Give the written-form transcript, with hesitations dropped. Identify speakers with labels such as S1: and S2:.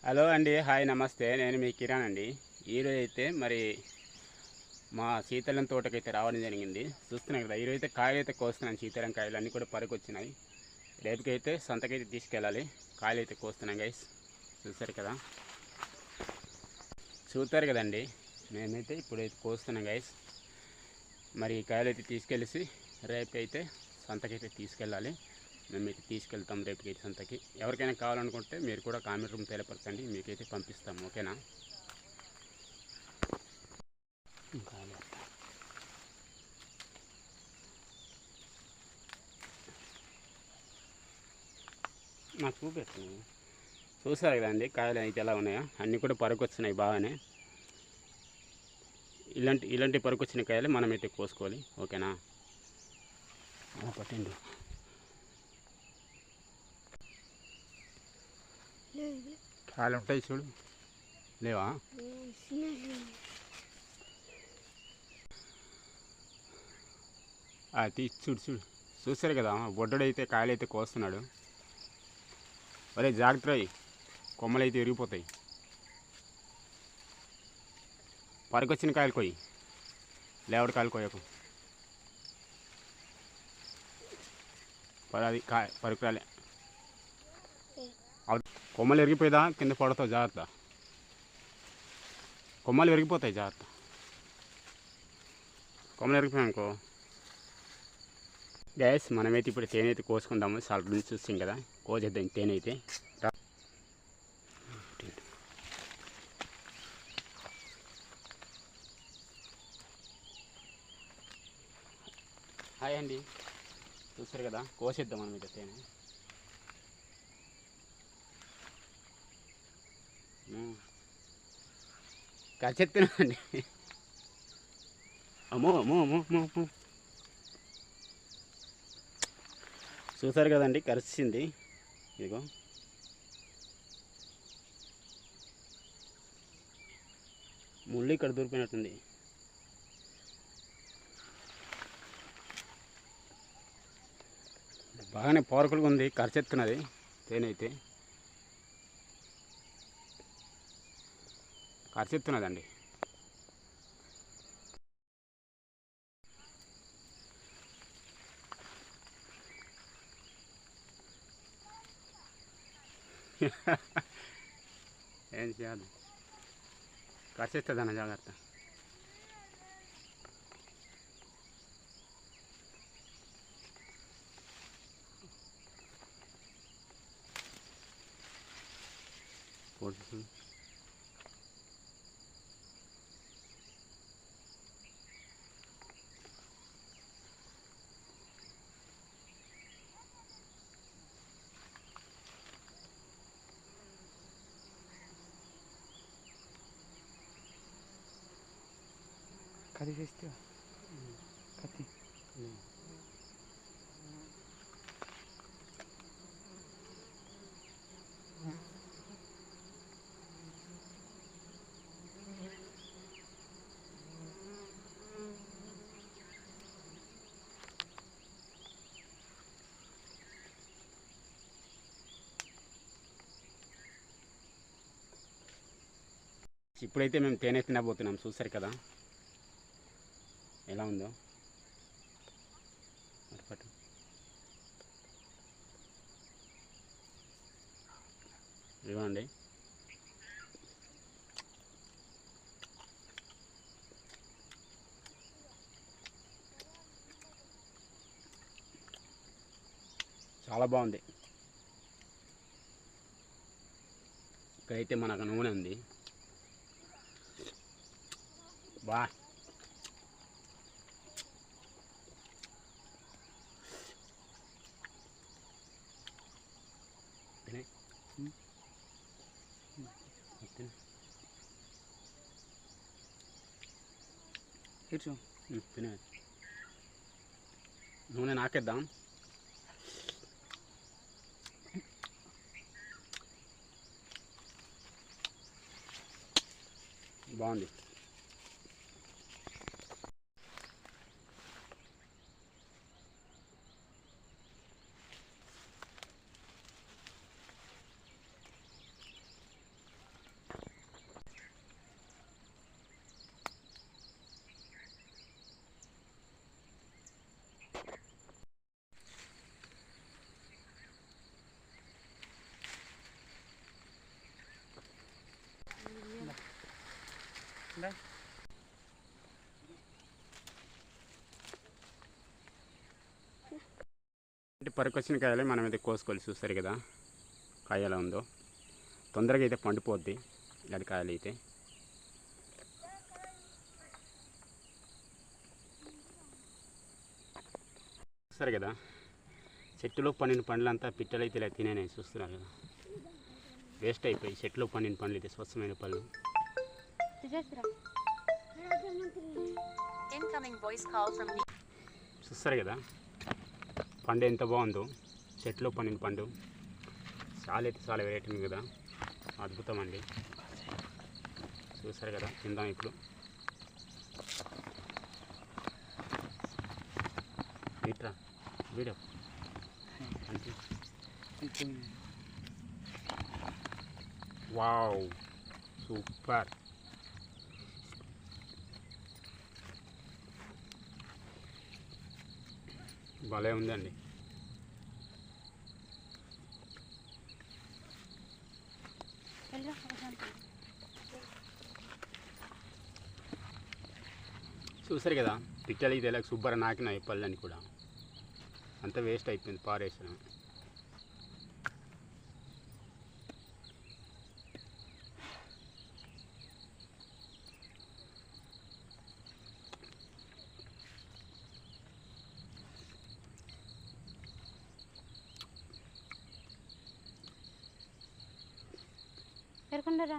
S1: Hello అండి, hi నమస్తే. నేను మీ కిరణ్ అండి. ఈరోజు అయితే మరి మా శీతలం తోటకైతే రావడం జరిగింది. చూస్తున్నాం కదా, ఈరోజు అయితే కాయలు అయితే కోస్తున్నాను. శీతలం కాయలు అన్నీ కూడా పరుకొచ్చినాయి. రేపుకైతే సంతకైతే తీసుకెళ్ళాలి. కాయలు అయితే కోస్తున్నాం గైస్. చూస్తారు కదండి. మేమైతే ఇప్పుడైతే కోస్తున్నాం గైస్. మరి ఈ కాయలు అయితే తీసుకెళ్ళేసి రేపైతే సంతకైతే తీసుకెళ్ళాలి. మేమైతే తీసుకెళ్తాం రేపుకైతే సంతకి. ఎవరికైనా కావాలనుకుంటే మీరు కూడా కామెంట్ రూమ్ తెలియపరచండి, మీకైతే పంపిస్తాం. ఓకేనా? నాకు చూపిస్తున్నాను. చూసారు కదండి కాయలు అయితే ఎలా ఉన్నాయో, అన్నీ కూడా పరుకొచ్చినాయి బాగానే. ఇలాంటి పరుకొచ్చిన కాయలు మనమైతే కోసుకోవాలి. ఓకేనా? పట్టండి. కాయలు ఉంటాయి చూడు, లేవా? చూడు చూడు, చూసారు కదా, బొడ్డడైతే కాయలు అయితే కోస్తున్నాడు. ఒరే జాగ్రత్త, కొమ్మలు అయితే విరిగిపోతాయి. పరుకొచ్చిన కాయలు కొయ్యి, లేవడి కాయలు కొయ్యకు. అది పరుకు రాలే. కొమ్మలు విరిగిపోయిదా కింద పడతావు, జాగ్రత్త. కొమ్మలు విరిగిపోతాయి, జాగ్రత్త. కొమ్మలు విరిగిపోయానుకో. గ్యాస్ మనమైతే ఇప్పుడు తేనె అయితే కోసుకుందాము. చాలా నుంచి చూస్తాం కదా, కోసేద్దాం తేనె అయితే. హాయ్ అండి, చూస్తారు కదా, కోసేద్దాం మనం అయితే తేనె. కచ్చెత్తున్నామండి. అమ్మో అమ్మో అమ్మో అమ్మో అమ్మో. చూసారు కదండి, కరిచింది. ఇదిగో ముళ్ళు ఇక్కడ దూరిపోయినట్టుంది. బాగానే పవర్ఫుల్గా ఉంది, కరిచెత్తున్నది తేనె అయితే. కరిచెత్తున్నదండి. ఏం చేయాలి, కరిచెత్తదన్న జాగ్రత్త.
S2: కత్తి చేస్తే కత్తి
S1: ఇప్పుడైతే మేము తేనె తినబోతున్నాం. చూసారు కదా ఎలా ఉందో. పట్టు. ఇవ్వండి. చాలా బాగుంది. ఇక్కడైతే మనకు నూనె ఉంది. బా తినే నూనె నాకేద్దాం. బాగుంది. పరికొచ్చిన కాయలే మనం అయితే కోసుకోవాలి. చూస్తారు కదా కాయ ఎలా ఉందో. తొందరగా అయితే పండిపోద్ది ఇలాంటి కాయలు అయితే. చూస్తారు కదా చెట్టులో పండిన పండ్లంతా పిట్టలు అయితే ఇలా తినేనాయి. చూస్తున్నారు కదా వేస్ట్ అయిపోయి చెట్టులో పండిన పండ్లు అయితే స్వచ్ఛమైన పళ్ళు. చూస్తారు కదా పండు ఎంత బాగుందో. చెట్లో పండిన పండు చాలా అయితే చాలా వెరైటీ ఉంది కదా. అద్భుతం అండి. చూస్తారు కదా తిందాం ఇప్పుడు. ఇట్రా వీడియో వావ్ సూపర్. భలే ఉందండి. చూసారు కదా పిట్టలు ఇది ఎలా శుభ్ర నాకినాయి పళ్ళని కూడా. అంత వేస్ట్ అయిపోయింది పారేసిన.
S3: ఎరకుండరా